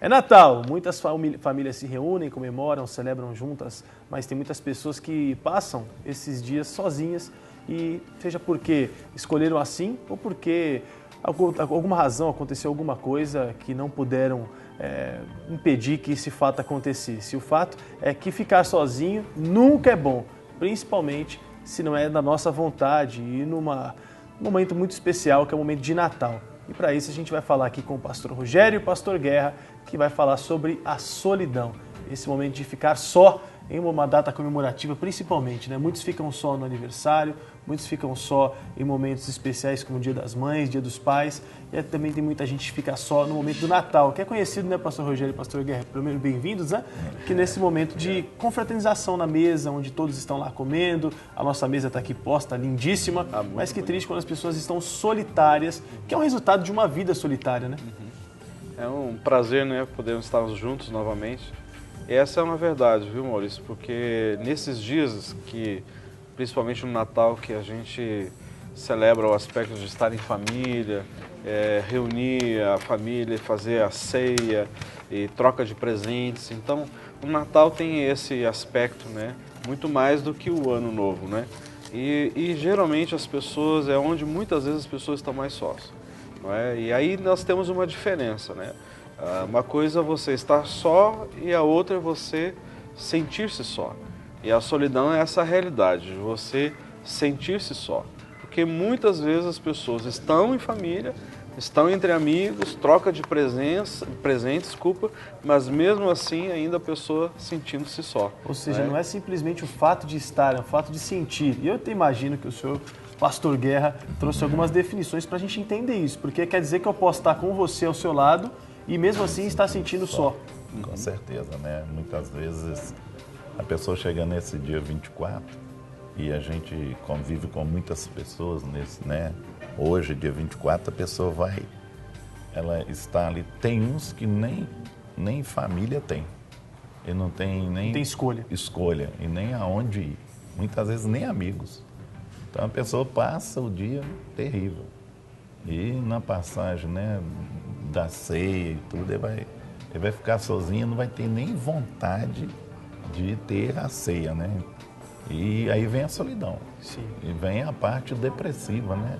É Natal, muitas famílias se reúnem, comemoram, celebram juntas, mas tem muitas pessoas que passam esses dias sozinhas e seja porque escolheram assim ou porque alguma razão aconteceu alguma coisa que não puderam impedir que esse fato acontecesse. O fato é que ficar sozinho nunca é bom, principalmente se não é da nossa vontade e num momento muito especial que é o momento de Natal. E para isso a gente vai falar aqui com o pastor Rogério e o pastor Guerra, que vai falar sobre a solidão. Esse momento de ficar só em uma data comemorativa, principalmente, né? Muitos ficam só no aniversário, muitos ficam só em momentos especiais como o Dia das Mães, Dia dos Pais, e também tem muita gente que fica só no momento do Natal, que é conhecido, né, pastor Rogério e pastor Guerra? Primeiro, bem-vindos, né? Que nesse momento de confraternização na mesa, onde todos estão lá comendo, a nossa mesa está aqui posta, lindíssima, mas que triste quando as pessoas estão solitárias, que é um resultado de uma vida solitária, né? É um prazer, né, podermos estar juntos novamente. E essa é uma verdade, viu, Maurício? Porque nesses dias que, principalmente no Natal, que a gente celebra o aspecto de estar em família, reunir a família, fazer a ceia e troca de presentes. Então, o Natal tem esse aspecto, né, muito mais do que o Ano Novo, né? E geralmente as pessoas, é onde muitas vezes as pessoas estão mais sós. Não é? E aí nós temos uma diferença, né? Uma coisa é você estar só e a outra é você sentir-se só. E a solidão é essa realidade, de você sentir-se só. Porque muitas vezes as pessoas estão em família, estão entre amigos, troca de presentes, mas mesmo assim ainda a pessoa sentindo-se só. Ou seja, não é simplesmente o fato de estar, é o fato de sentir. E eu até imagino que o senhor, pastor Guerra, trouxe algumas definições para a gente entender isso, porque quer dizer que eu posso estar com você ao seu lado e mesmo assim estar sentindo só. Com certeza, né? Muitas vezes a pessoa chega nesse dia 24 e a gente convive com muitas pessoas nesse, né? Hoje, dia 24, a pessoa ela está ali. Tem uns que nem família tem. E não tem nem escolha e nem aonde ir. Muitas vezes nem amigos. Então a pessoa passa o dia terrível. E na passagem, né, da ceia e tudo, ele vai ficar sozinho, não vai ter nem vontade de ter a ceia, né? E aí vem a solidão. Sim. E vem a parte depressiva, né?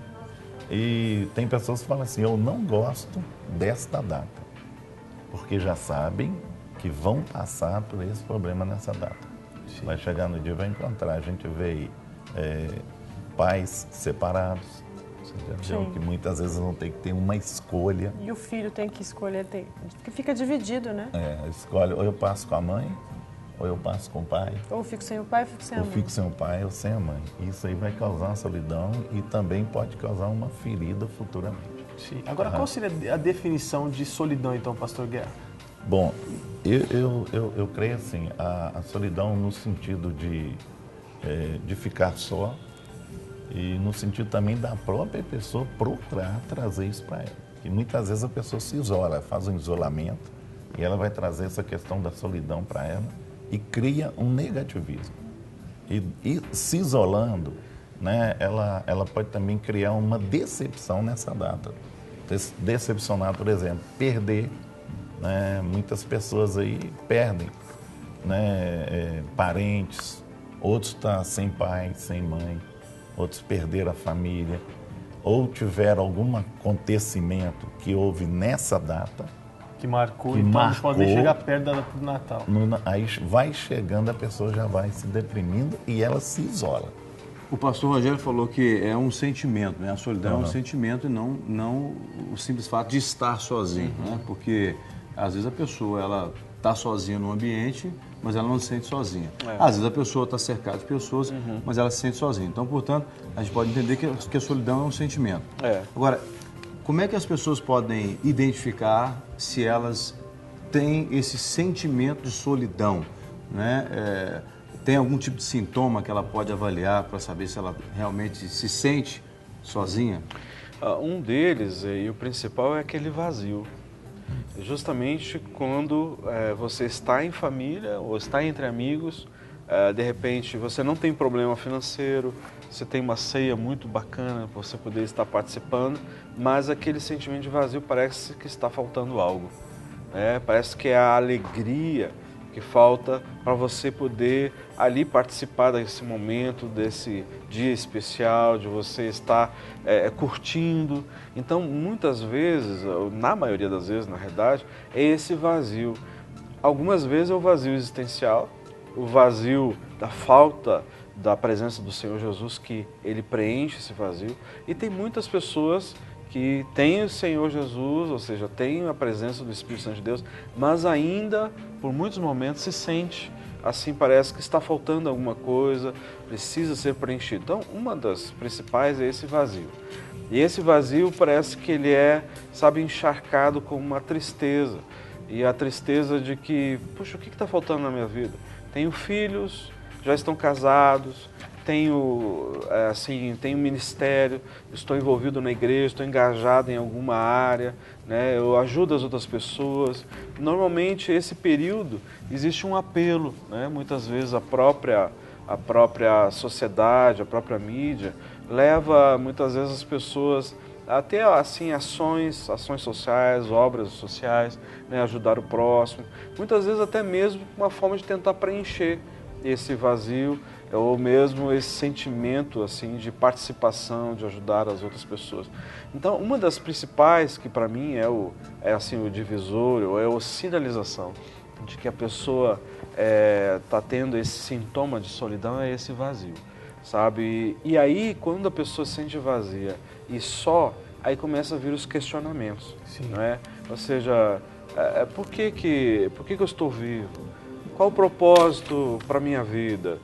E tem pessoas que falam assim, eu não gosto desta data, porque já sabem que vão passar por esse problema nessa data. Sim. Vai chegar no dia e vai encontrar. A gente vê pais separados, que muitas vezes vão ter que ter uma escolha. E o filho tem que escolher, porque fica dividido, né? Escolhe, ou eu passo com a mãe, ou eu passo com o pai. Ou fico sem o pai, ou fico sem a mãe. Ou fico sem o pai, ou sem a mãe. Isso aí vai causar uma solidão e também pode causar uma ferida futuramente. Sim. Agora, qual seria a definição de solidão, então, pastor Guerra? Bom, eu creio assim, a solidão no sentido de ficar só e no sentido também da própria pessoa procurar trazer isso para ela. Que muitas vezes a pessoa se isola, faz um isolamento e ela vai trazer essa questão da solidão para ela e cria um negativismo. E se isolando, né, ela pode também criar uma decepção nessa data. Decepcionar, por exemplo, perder, né, muitas pessoas aí perdem, né, parentes, outros estão sem pai, sem mãe, outros perderam a família, ou tiveram algum acontecimento que houve nessa data, que marcou, então não pode nem chegar perto do Natal. Aí vai chegando, a pessoa já vai se deprimindo e ela se isola. O pastor Rogério falou que é um sentimento, né? A solidão é um sentimento e não o simples fato de estar sozinho, né? Porque às vezes a pessoa ela está sozinha no ambiente, mas ela não se sente sozinha. Às vezes a pessoa está cercada de pessoas, mas ela se sente sozinha. Então, portanto, a gente pode entender que a solidão é um sentimento. Agora, como é que as pessoas podem identificar se elas têm esse sentimento de solidão, né? Tem algum tipo de sintoma que ela pode avaliar para saber se ela realmente se sente sozinha? Um deles, e o principal, é aquele vazio. Justamente quando você está em família ou está entre amigos, de repente você não tem problema financeiro, você tem uma ceia muito bacana para você poder estar participando, mas aquele sentimento de vazio parece que está faltando algo. né? Parece que é a alegria que falta para você poder ali participar desse momento, desse dia especial, de você estar curtindo. Então, muitas vezes, na maioria das vezes, na realidade, é esse vazio. Algumas vezes é o vazio existencial, o vazio da falta da presença do Senhor Jesus, que Ele preenche esse vazio. E tem muitas pessoas que têm o Senhor Jesus, ou seja, têm a presença do Espírito Santo de Deus, mas ainda, por muitos momentos, se sente assim, parece que está faltando alguma coisa, precisa ser preenchido. Então, uma das principais é esse vazio. E esse vazio parece que ele é, sabe, encharcado com uma tristeza. E a tristeza de que, puxa, o que está faltando na minha vida? Tenho filhos, já estão casados, tenho ministério, estou envolvido na igreja, estou engajado em alguma área, né? Eu ajudo as outras pessoas. Normalmente, esse período, existe um apelo, né? Muitas vezes a própria sociedade, a própria mídia, leva muitas vezes as pessoas a ter assim, ações sociais, obras sociais, né? Ajudar o próximo. Muitas vezes até mesmo uma forma de tentar preencher esse vazio, ou mesmo esse sentimento assim de participação, de ajudar as outras pessoas. Então, uma das principais, que para mim é assim o divisor, ou é a sinalização de que a pessoa está tendo esse sintoma de solidão, é esse vazio, sabe? E aí, quando a pessoa se sente vazia e só, aí começa a vir os questionamentos, não é? Ou seja, por que eu estou vivo? Qual o propósito para a minha vida?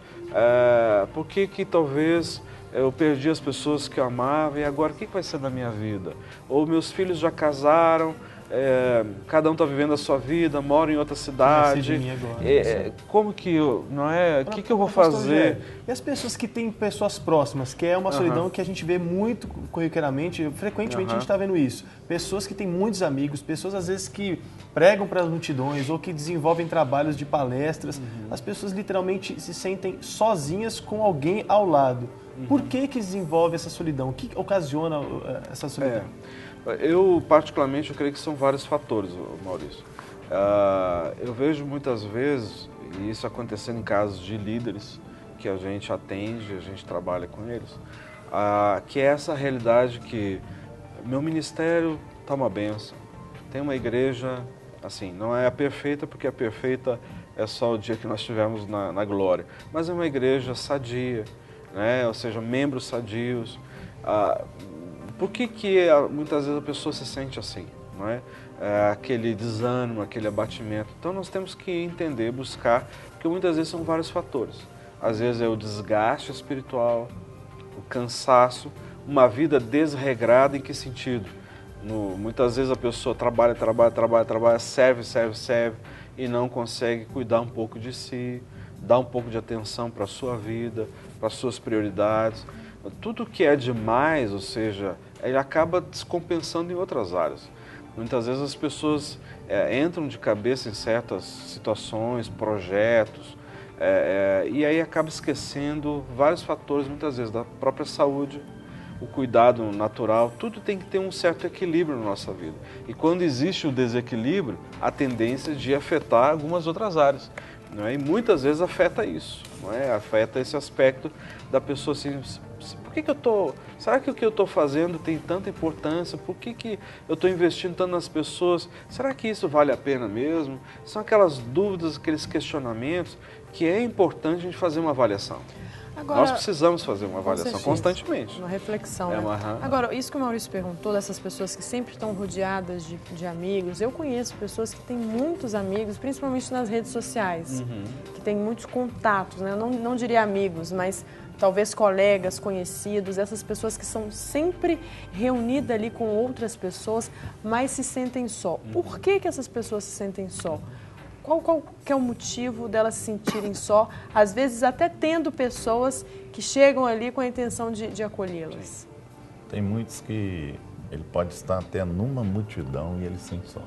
Por que talvez eu perdi as pessoas que eu amava e agora o que vai ser da minha vida? Ou meus filhos já casaram, cada um está vivendo a sua vida, mora em outra cidade. Como que eu, não é? O que eu vou fazer? E as pessoas que têm pessoas próximas, que é uma solidão que a gente vê muito corriqueiramente, frequentemente a gente está vendo isso. Pessoas que têm muitos amigos, pessoas às vezes que pregam para as multidões ou que desenvolvem trabalhos de palestras. As pessoas literalmente se sentem sozinhas com alguém ao lado. Por que desenvolve essa solidão? O que ocasiona essa solidão? Eu, particularmente, eu creio que são vários fatores, Maurício. Eu vejo muitas vezes, e isso acontecendo em casos de líderes que a gente atende, a gente trabalha com eles, que é essa realidade que meu ministério está uma bênção, tem uma igreja, assim, não é a perfeita, porque a perfeita é só o dia que nós tivemos na glória, mas é uma igreja sadia, né? Ou seja, membros sadios. Por que muitas vezes a pessoa se sente assim, não é? Aquele desânimo, aquele abatimento. Então nós temos que entender, buscar, porque muitas vezes são vários fatores. Às vezes é o desgaste espiritual, o cansaço, uma vida desregrada. Em que sentido? Muitas vezes a pessoa trabalha, serve e não consegue cuidar um pouco de si, dar um pouco de atenção para a sua vida, para as suas prioridades. Tudo que é demais, ou seja, ele acaba descompensando em outras áreas. Muitas vezes as pessoas entram de cabeça em certas situações, projetos, e aí acaba esquecendo vários fatores, muitas vezes, da própria saúde, o cuidado natural. Tudo tem que ter um certo equilíbrio na nossa vida. E quando existe o desequilíbrio, a tendência é de afetar algumas outras áreas. Não é? E muitas vezes afeta isso, não é? Afeta esse aspecto da pessoa assim, será que o que eu estou fazendo tem tanta importância? Por que eu estou investindo tanto nas pessoas? Será que isso vale a pena mesmo? São aquelas dúvidas, aqueles questionamentos que é importante a gente fazer uma avaliação. Agora, nós precisamos fazer uma avaliação constantemente. Uma reflexão, né? Agora, isso que o Maurício perguntou, dessas pessoas que sempre estão rodeadas de amigos, eu conheço pessoas que têm muitos amigos, principalmente nas redes sociais, que têm muitos contatos, né? Eu não diria amigos, mas talvez colegas, conhecidos, essas pessoas que são sempre reunidas ali com outras pessoas, mas se sentem só. Por que essas pessoas se sentem só? Qual que é o motivo delas se sentirem só, às vezes até tendo pessoas que chegam ali com a intenção de acolhê-las? Tem muitos que ele pode estar até numa multidão e ele se sente só,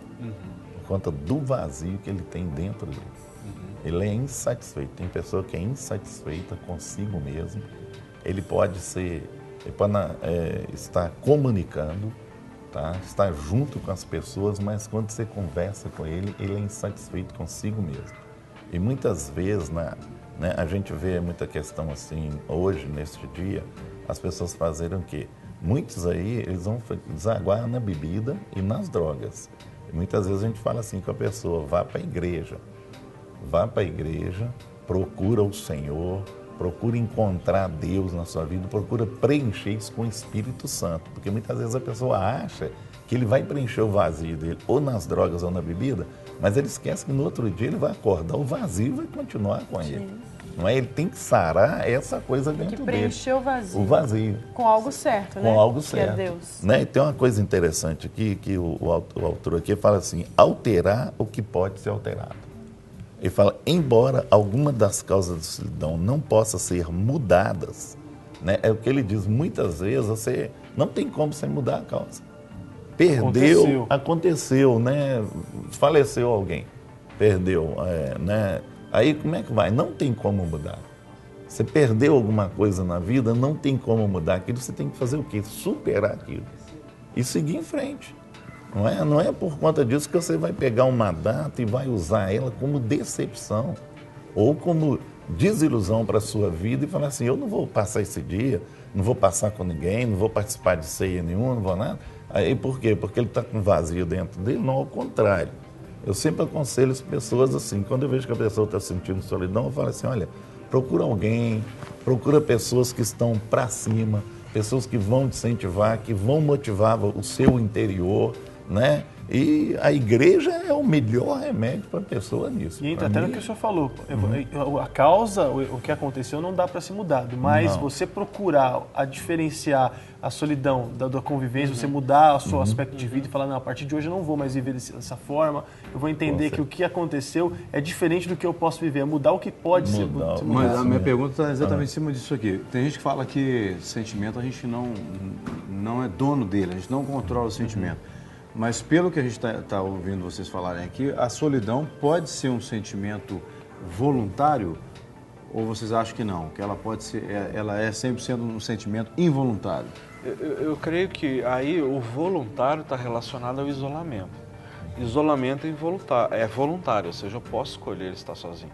por conta do vazio que ele tem dentro dele. Ele é insatisfeito, tem pessoa que é insatisfeita consigo mesmo, ele pode estar comunicando, tá? Está junto com as pessoas, mas quando você conversa com ele, ele é insatisfeito consigo mesmo. E muitas vezes, né, a gente vê muita questão assim, hoje, neste dia, as pessoas fazerem o quê? Muitos aí, eles vão desaguar na bebida e nas drogas. E muitas vezes a gente fala assim com a pessoa, vá para a igreja, procura o Senhor, procura encontrar Deus na sua vida, procura preencher isso com o Espírito Santo. Porque muitas vezes a pessoa acha que ele vai preencher o vazio dele, ou nas drogas ou na bebida, mas ele esquece que no outro dia ele vai acordar, o vazio vai continuar com ele. Não é? Ele tem que sarar essa coisa dentro dele. Que preencher o vazio. O vazio. Com algo certo, né? Com algo certo. Que é Deus. Né? E tem uma coisa interessante aqui, que o autor aqui fala assim, alterar o que pode ser alterado. Ele fala, embora alguma das causas da solidão não possa ser mudadas, né? É o que ele diz, muitas vezes você não tem como você mudar a causa. Perdeu, aconteceu, né? Faleceu alguém, perdeu, né? Aí como é que vai? Não tem como mudar. Você perdeu alguma coisa na vida, não tem como mudar aquilo, você tem que fazer o quê? Superar aquilo e seguir em frente. Não é por conta disso que você vai pegar uma data e vai usar ela como decepção ou como desilusão para a sua vida e falar assim, eu não vou passar esse dia, não vou passar com ninguém, não vou participar de ceia nenhuma, não vou nada. Aí por quê? Porque ele está com vazio dentro dele? Não, ao contrário. Eu sempre aconselho as pessoas assim, quando eu vejo que a pessoa está sentindo solidão, eu falo assim, olha, procura alguém, procura pessoas que estão para cima, pessoas que vão te incentivar, que vão motivar o seu interior, né? E a igreja é o melhor remédio para a pessoa nisso. E entra até no que o senhor falou. A causa, o que aconteceu, não dá para ser mudado. Mas você procurar a diferenciar a solidão da convivência, você mudar o seu aspecto de vida e falar, não, a partir de hoje eu não vou mais viver dessa forma, eu vou entender que o que aconteceu é diferente do que eu posso viver, é mudar o que pode ser mudado. Mas a minha pergunta está exatamente em cima disso aqui. Tem gente que fala que sentimento a gente não é dono dele, a gente não controla o sentimento. Mas pelo que a gente está ouvindo vocês falarem aqui, a solidão pode ser um sentimento voluntário ou vocês acham que não? Que ela pode ser, ela é 100% um sentimento involuntário? Eu creio que aí o voluntário está relacionado ao isolamento. Isolamento é voluntário, ou seja, eu posso escolher estar sozinho.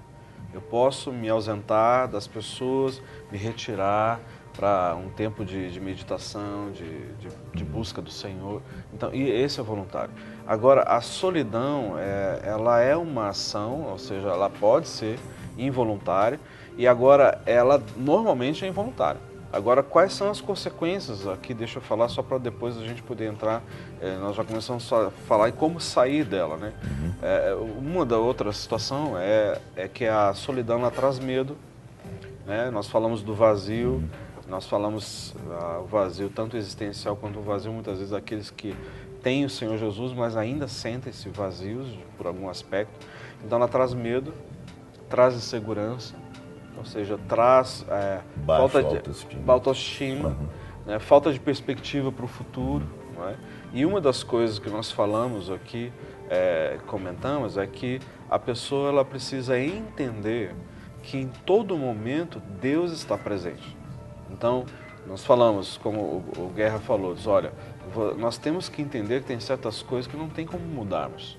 Eu posso me ausentar das pessoas, me retirar para um tempo de meditação, de busca do Senhor. Então, e esse é voluntário. Agora, a solidão, ela é uma ação, ou seja, ela pode ser involuntária, e agora ela normalmente é involuntária. Agora, quais são as consequências? Aqui deixa eu falar só para depois a gente poder entrar, nós já começamos a falar em como sair dela, né? Uma da outra situação é que a solidão ela traz medo, né? Nós falamos do vazio, nós falamos o vazio tanto existencial quanto o vazio, muitas vezes aqueles que têm o Senhor Jesus, mas ainda sentem-se vazios por algum aspecto. Então ela traz medo, traz insegurança, ou seja, traz falta de autoestima, né, falta de perspectiva para o futuro. Não é? E uma das coisas que nós falamos aqui, comentamos, é que a pessoa ela precisa entender que em todo momento Deus está presente. Então, nós falamos, como o Guerra falou, diz, olha, nós temos que entender que tem certas coisas que não tem como mudarmos.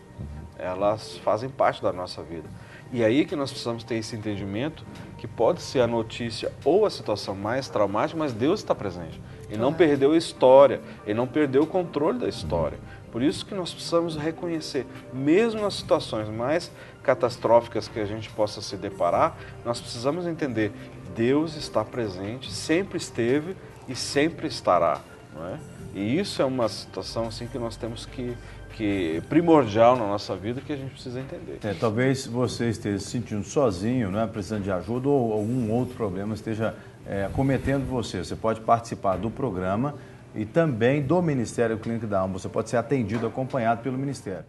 Elas fazem parte da nossa vida. E aí que nós precisamos ter esse entendimento que pode ser a notícia ou a situação mais traumática, mas Deus está presente. Ele não perdeu a história, ele não perdeu o controle da história. Por isso que nós precisamos reconhecer, mesmo nas situações mais catastróficas que a gente possa se deparar, nós precisamos entender, Deus está presente, sempre esteve e sempre estará. Não é? E isso é uma situação assim, que nós temos que primordial na nossa vida, que a gente precisa entender. Talvez você esteja se sentindo sozinho, né, precisando de ajuda ou algum outro problema esteja acometendo você. Você pode participar do programa e também do Ministério Clínico da Alma. Você pode ser atendido, acompanhado pelo Ministério.